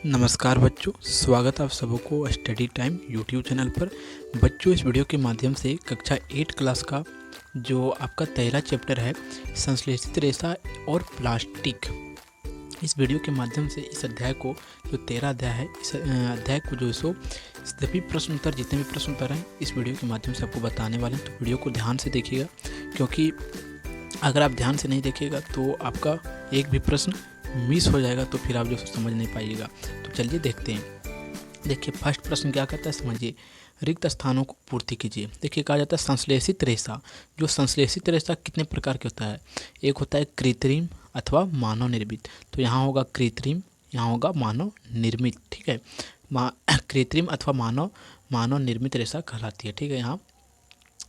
नमस्कार बच्चों, स्वागत है आप सबको स्टडी टाइम यूट्यूब चैनल पर। बच्चों, इस वीडियो के माध्यम से कक्षा 8 क्लास का जो आपका 13 चैप्टर है संश्लेषित रेशा और प्लास्टिक, इस वीडियो के माध्यम से इस अध्याय को जो 13 अध्याय है, इस अध्याय को जो सो सभी प्रश्न उत्तर जितने भी प्रश्न उत्तर हैं इस वीडियो के माध्यम से आपको बताने वाले हैं। तो वीडियो को ध्यान से देखिएगा, क्योंकि अगर आप ध्यान से नहीं देखिएगा तो आपका एक भी प्रश्न मिस हो जाएगा, तो फिर आप जो समझ नहीं पाइएगा। तो चलिए देखते हैं। देखिए, फर्स्ट प्रश्न क्या कहता है, समझिए। रिक्त स्थानों को पूर्ति कीजिए। देखिए, कहा जाता है संश्लेषित रेशा। जो संश्लेषित रेशा कितने प्रकार के होता है? एक होता है कृत्रिम अथवा मानव निर्मित। तो यहाँ होगा कृत्रिम, यहाँ होगा मानव निर्मित। ठीक है, कृत्रिम अथवा मानव निर्मित रेशा कहलाती है। ठीक है, यहाँ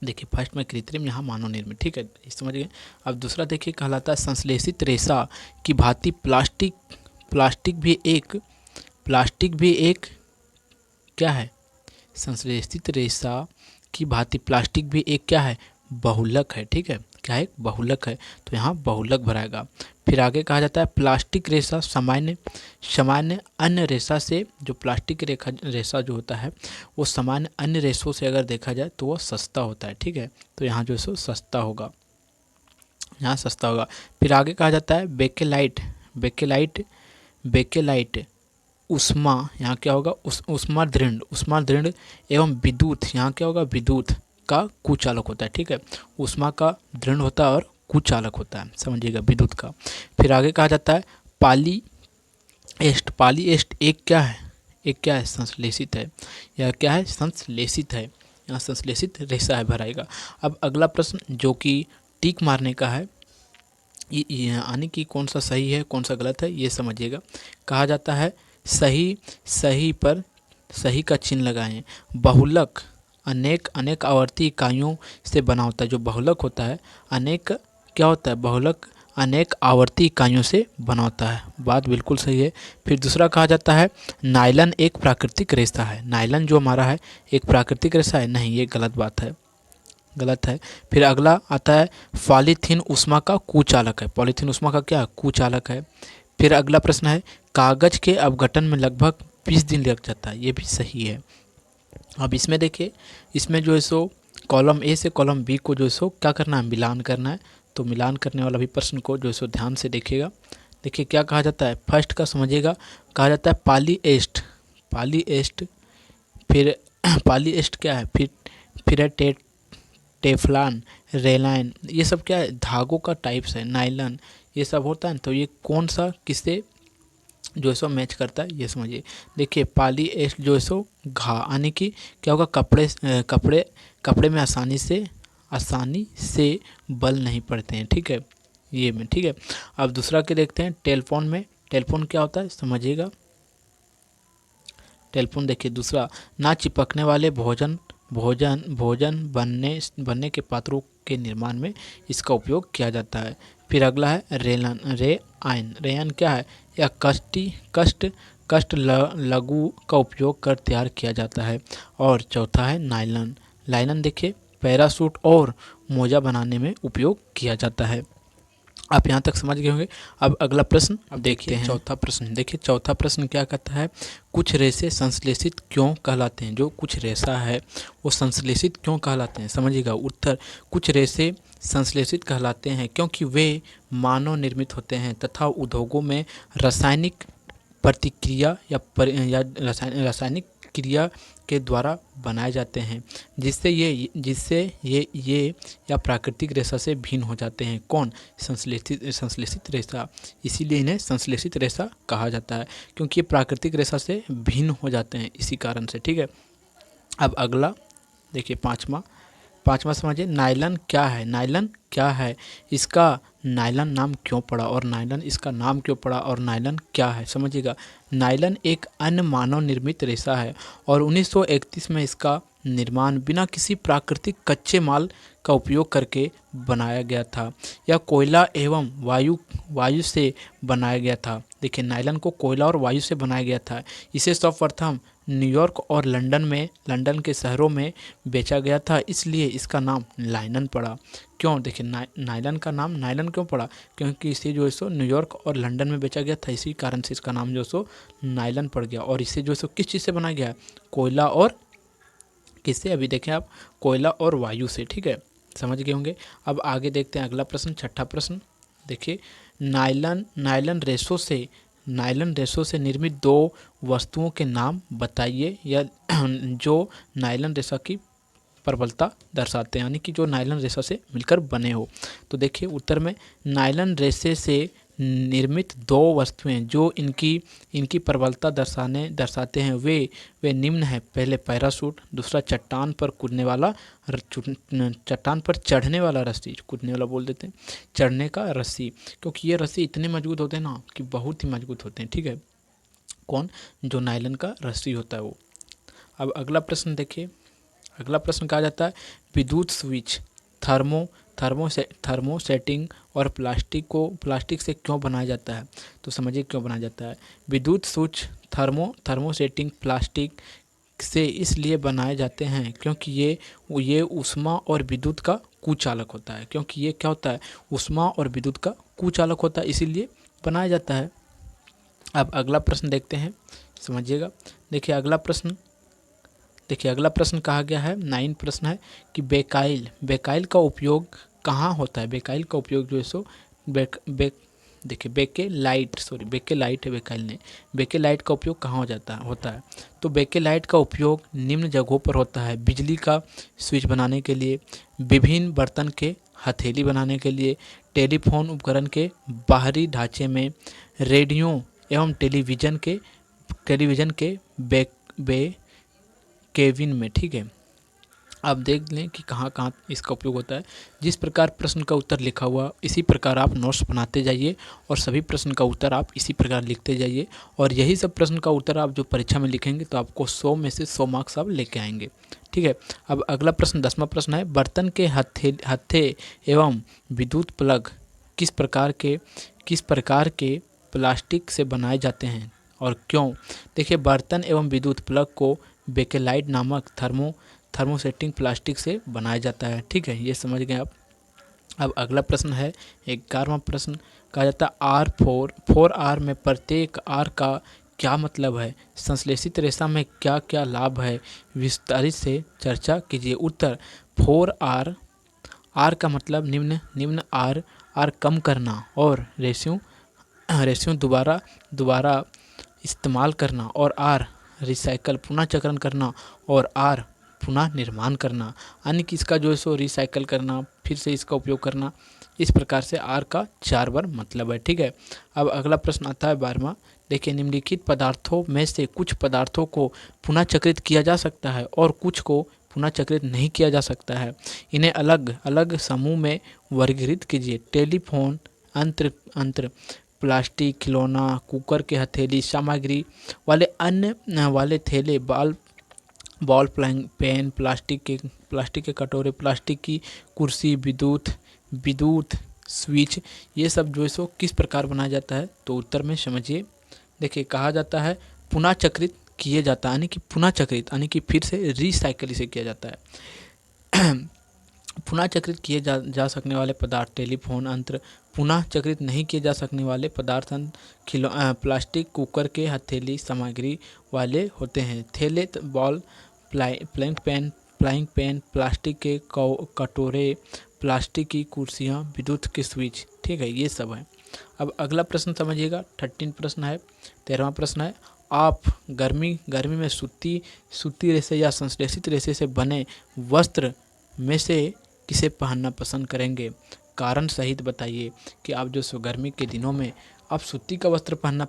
देखिए फर्स्ट में कृत्रिम, यहाँ मानव निर्मित। ठीक है, समझ गए। अब दूसरा देखिए, कहलाता है संश्लेषित रेशा की भांति प्लास्टिक भी एक क्या है? संश्लेषित रेशा की भांति प्लास्टिक भी एक क्या है? बहुलक है। ठीक है, क्या है? बहुलक है। तो यहाँ बहुलक भराएगा। फिर आगे कहा जाता है प्लास्टिक रेशा सामान्य अन्य रेशा से, जो प्लास्टिक रेशा जो होता है वो सामान्य अन्य रेशों से अगर देखा जाए तो वो सस्ता होता है। ठीक है, तो यहाँ जो है सो सस्ता होगा, यहाँ सस्ता होगा। फिर आगे कहा जाता है बेकेलाइट उष्मा, यहाँ क्या होगा? उष्मा दृढ़ एवं विद्युत, यहाँ क्या होगा? विद्युत का कुचालक होता है। ठीक है, उष्मा का दृढ़ होता है और कुचालक होता है, समझिएगा, विद्युत का। फिर आगे कहा जाता है पॉली एस्ट एक क्या है? संश्लेषित है। यह क्या है? संश्लेषित है। यहाँ संश्लेषित रेशा है भराएगा। अब अगला प्रश्न जो कि टिक मारने का है, यानी कि कौन सा सही है कौन सा गलत है ये समझिएगा। कहा जाता है सही पर सही का चिन्ह लगाएं। बहुलक अनेक आवर्ती इकाइयों से बना होता है। जो बहुलक होता है क्या होता है? बहुलक अनेक आवर्ती इकाइयों से बना होता है। बात बिल्कुल सही है। फिर दूसरा कहा जाता है नायलन एक प्राकृतिक रेशा है। नायलन जो हमारा है एक प्राकृतिक रेशा है? नहीं, ये गलत बात है, गलत है। फिर अगला आता है पॉलीथीन उष्मा का कुचालक है। पॉलीथीन उष्मा का क्या? कुचालक है। फिर अगला प्रश्न है कागज के अपघटन में लगभग 20 दिन लग जाता है। ये भी सही है। अब इसमें देखिए, इसमें जो है सो कॉलम ए से कॉलम बी को जो है सो क्या करना है? मिलान करना है। तो मिलान करने वाला भी प्रश्न को जो है सो ध्यान से देखिएगा। देखिए क्या कहा जाता है, फर्स्ट का समझिएगा। कहा जाता है पॉलीएस्ट, फिर पॉलीएस्ट क्या है? फिर है टेफ्लॉन, रेलाइन, ये सब क्या है? धागों का टाइप्स है। नायलन, ये सब होता है। तो ये कौन सा किससे जो है सो मैच करता है ये समझिए। देखिए पॉलीएस्ट जो है सो यानी कि क्या होगा? कपड़े में आसानी से बल नहीं पड़ते हैं। ठीक है, ये में। ठीक है, अब दूसरा के देखते हैं टेलीफोन में। टेलीफोन क्या होता है समझिएगा। टेलीफोन देखिए दूसरा, ना चिपकने वाले भोजन बनने के पात्रों के निर्माण में इसका उपयोग किया जाता है। फिर अगला है रेयन क्या है? यह कष्ट लघु का उपयोग कर तैयार किया जाता है। और चौथा है नायलन देखिए पैरासूट और मोजा बनाने में उपयोग किया जाता है। आप यहाँ तक समझ गए होंगे। अब अगला प्रश्न अब देखते हैं। चौथा प्रश्न देखिए, चौथा प्रश्न क्या कहता है? कुछ रेशे संश्लेषित क्यों कहलाते हैं? जो कुछ रेशा है वो संश्लेषित क्यों कहलाते हैं? समझिएगा उत्तर, कुछ रेशे संश्लेषित कहलाते हैं क्योंकि वे मानव निर्मित होते हैं तथा उद्योगों में रासायनिक प्रतिक्रिया या रासायनिक क्रिया के द्वारा बनाए जाते हैं, जिससे ये या प्राकृतिक रेशा से भिन्न हो जाते हैं। कौन? संश्लेषित रेशा। इसीलिए इन्हें संश्लेषित रेशा कहा जाता है, क्योंकि ये प्राकृतिक रेशा से भिन्न हो जाते हैं इसी कारण से। ठीक है, अब अगला देखिए पाँचवा समझिए। नायलन क्या है? इसका नायलन नाम क्यों पड़ा और नायलन इसका नाम क्यों पड़ा और नायलन क्या है? समझिएगा, नायलन एक अन्य मानव निर्मित रेशा है और 1931 में इसका निर्माण बिना किसी प्राकृतिक कच्चे माल का उपयोग करके बनाया गया था या कोयला एवं वायु से बनाया गया था। देखिए नायलन को कोयला और वायु से बनाया गया था। इसे सर्वप्रथम न्यूयॉर्क और लंदन के शहरों में बेचा गया था, इसलिए इसका नाम नायलन पड़ा। क्यों? देखिए नायलन का नाम नायलन क्यों पड़ा? क्योंकि इसे जो है सो न्यूयॉर्क और लंदन में बेचा गया था, इसी कारण से इसका नाम जो है सो नायलन पड़ गया। और इसे जो है सो किस चीज़ से बनाया गया है? कोयला और किससे? अभी देखें आप, कोयला और वायु से। ठीक है, समझ गए होंगे। अब आगे देखते हैं अगला प्रश्न, छठा प्रश्न। देखिए नायलन रेशों से निर्मित दो वस्तुओं के नाम बताइए या जो नायलन रेशा की प्रबलता दर्शाते हैं, यानी कि जो नायलन रेशा से मिलकर बने हो। तो देखिए उत्तर में नायलन रेशे से निर्मित दो वस्तुएं जो इनकी प्रबलता दर्शाते हैं वे निम्न है। पहले पैराशूट, दूसरा चट्टान पर चट्टान पर चढ़ने वाला रस्सी, कूदने वाला बोल देते हैं, चढ़ने का रस्सी, क्योंकि ये रस्सी इतने मजबूत होते हैं ना कि बहुत ही मजबूत होते हैं। ठीक है, कौन? जो नायलन का रस्सी होता है वो। अब अगला प्रश्न देखिए, अगला प्रश्न कहा जाता है विद्युत स्विच थर्मोसेटिंग और प्लास्टिक से क्यों बनाया जाता है? तो समझिए क्यों बनाया जाता है। विद्युत स्विच थर्मोसेटिंग प्लास्टिक से इसलिए बनाए जाते हैं क्योंकि ये ऊष्मा और विद्युत का कुचालक होता है। क्योंकि ये क्या होता है? ऊष्मा और विद्युत का कुचालक होता है, इसीलिए बनाया जाता है। अब अगला प्रश्न देखते हैं, समझिएगा। देखिए अगला प्रश्न कहा गया है, 9 प्रश्न है कि बेकाइल का उपयोग कहाँ होता है? बेकाइल का उपयोग जो है सो देखिए बेकेलाइट है, बेकाइल नहीं। बेकेलाइट का उपयोग कहाँ होता है? तो बेकेलाइट का उपयोग निम्न जगहों पर होता है। बिजली का स्विच बनाने के लिए, विभिन्न बर्तन के हथेली बनाने के लिए, टेलीफोन उपकरण के बाहरी ढांचे में, रेडियो एवं टेलीविज़न के केबिन में। ठीक है, आप देख लें कि कहाँ कहाँ इसका उपयोग होता है। जिस प्रकार प्रश्न का उत्तर लिखा हुआ इसी प्रकार आप नोट्स बनाते जाइए और सभी प्रश्न का उत्तर आप इसी प्रकार लिखते जाइए, और यही सब प्रश्न का उत्तर आप जो परीक्षा में लिखेंगे तो आपको 100 में से 100 मार्क्स आप लेके आएंगे। ठीक है, अब अगला प्रश्न 10वां प्रश्न है, बर्तन के हत्थे एवं विद्युत प्लग किस प्रकार के प्लास्टिक से बनाए जाते हैं और क्यों? देखिए बर्तन एवं विद्युत प्लग को बेकेलाइट नामक थर्मोसेटिंग प्लास्टिक से बनाया जाता है। ठीक है, ये समझ गए आप। अब अगला प्रश्न है 11वां प्रश्न, कहा जाता है R4 R में प्रत्येक R का क्या मतलब है? संश्लेषित रेशा में क्या क्या लाभ है? विस्तारित से चर्चा कीजिए। उत्तर 4R का मतलब निम्न R कम करना और रेशियो दोबारा इस्तेमाल करना, और R रिसाइकल पुनः चक्रण करना, और R पुनः निर्माण करना, यानी कि इसका जो है सो रिसाइकल करना, फिर से इसका उपयोग करना। इस प्रकार से R का 4 बार मतलब है। ठीक है, अब अगला प्रश्न आता है 12वां। देखिए निम्नलिखित पदार्थों में से कुछ पदार्थों को पुनः चक्रित किया जा सकता है और कुछ को पुनः चक्रित नहीं किया जा सकता है। इन्हें अलग अलग समूह में वर्गीकृत कीजिए। टेलीफोन अंत्र प्लास्टिक खिलौना, कुकर के हथेली, सामग्री वाले थैले, बॉल पेन, प्लास्टिक के कटोरे, प्लास्टिक की कुर्सी, विद्युत स्विच, ये सब जो है सो किस प्रकार बनाया जाता है? तो उत्तर में समझिए। देखिए कहा जाता है पुनः चक्रित किए जाता है, यानी कि पुनः चक्रित यानी कि फिर से रिसाइकल इसे किया जाता है। पुनः चक्रित किए जा सकने वाले पदार्थ टेलीफोन अंत्र, पुनः चक्रित नहीं किए जा सकने वाले पदार्थ प्लास्टिक, कुकर के हथेली सामग्री वाले होते हैं। थैले, बॉल, फ्लाइंग पेन, प्लास्टिक के कटोरे, प्लास्टिक की कुर्सियाँ, विद्युत के स्विच। ठीक है, ये सब है। अब अगला प्रश्न समझिएगा, 13 प्रश्न है, 13वां प्रश्न है, आप गर्मी में सूती रेशे या संश्लेषित रेशे से बने वस्त्र में से किसे पहनना पसंद करेंगे? कारण सहित बताइए कि आप जो सो गर्मी के दिनों में आप सूती का वस्त्र पहनना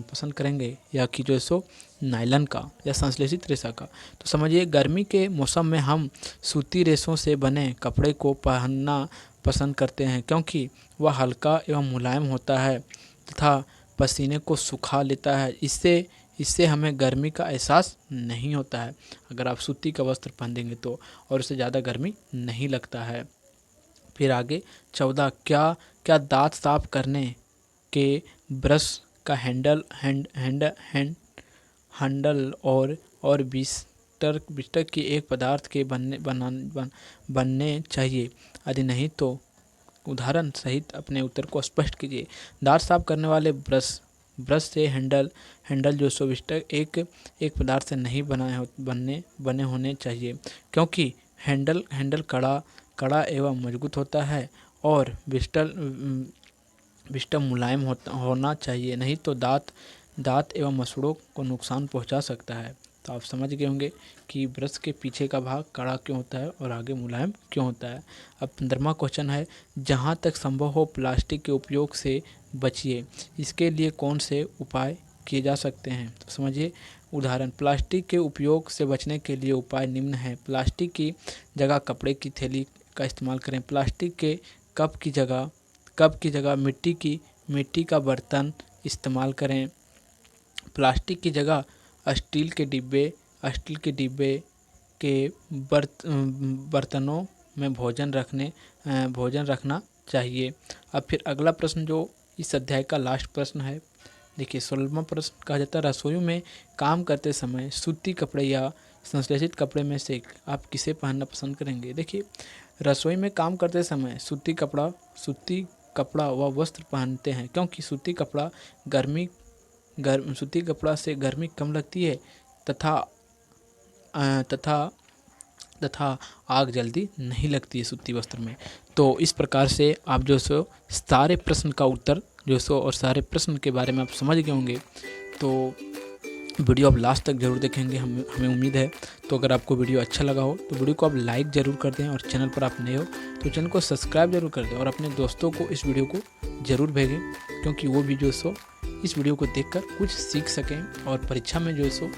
पसंद करेंगे या कि जो सो नायलन का या संश्लेषित रेशा का। तो समझिए गर्मी के मौसम में हम सूती रेशों से बने कपड़े को पहनना पसंद करते हैं क्योंकि वह हल्का एवं मुलायम होता है तथा पसीने को सुखा लेता है। इससे इससे हमें गर्मी का एहसास नहीं होता है अगर आप सूती का वस्त्र पहनेंगे तो, और उससे ज़्यादा गर्मी नहीं लगता है। फिर आगे 14, क्या क्या दांत साफ करने के ब्रश का हैंडल और बिस्तर की एक पदार्थ के बनने चाहिए? यदि नहीं तो उदाहरण सहित अपने उत्तर को स्पष्ट कीजिए। दांत साफ करने वाले ब्रश से हैंडल जो बिस्तर एक पदार्थ से नहीं बने होने चाहिए, क्योंकि हैंडल कड़ा एवं मजबूत होता है और बिस्तर मुलायम होना चाहिए, नहीं तो दांत एवं मसूड़ों को नुकसान पहुंचा सकता है। तो आप समझ गए होंगे कि ब्रश के पीछे का भाग कड़ा क्यों होता है और आगे मुलायम क्यों होता है। अब 15वां क्वेश्चन है, जहां तक संभव हो प्लास्टिक के उपयोग से बचिए। इसके लिए कौन से उपाय किए जा सकते हैं? तो समझिए। उदाहरण, प्लास्टिक के उपयोग से बचने के लिए उपाय निम्न है। प्लास्टिक की जगह कपड़े की थैली का इस्तेमाल करें। प्लास्टिक के कप की जगह मिट्टी का बर्तन इस्तेमाल करें। प्लास्टिक की जगह स्टील के डिब्बे के बर्तनों में भोजन रखना चाहिए। अब फिर अगला प्रश्न जो इस अध्याय का लास्ट प्रश्न है, देखिए 16वां प्रश्न कहा जाता है, रसोई में काम करते समय सूती कपड़े या संश्लेषित कपड़े में से आप किसे पहनना पसंद करेंगे? देखिए, रसोई में काम करते समय सूती कपड़ा व वस्त्र पहनते हैं, क्योंकि सूती कपड़ा से गर्मी कम लगती है तथा आग जल्दी नहीं लगती है सूती वस्त्र में। तो इस प्रकार से आप जो सो सारे प्रश्न का उत्तर जो सो और सारे प्रश्न के बारे में आप समझ गए होंगे। तो वीडियो आप लास्ट तक जरूर देखेंगे, हमें उम्मीद है। तो अगर आपको वीडियो अच्छा लगा हो तो वीडियो को आप लाइक ज़रूर कर दें, और चैनल पर आप नए हो तो चैनल को सब्सक्राइब जरूर कर दें, और अपने दोस्तों को इस वीडियो को ज़रूर भेजें, क्योंकि वो भी जो सो इस वीडियो को देखकर कुछ सीख सकें और परीक्षा में जो सो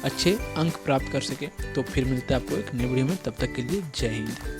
अच्छे अंक प्राप्त कर सकें। तो फिर मिलता है आपको एक नई वीडियो में, तब तक के लिए जय हिंद।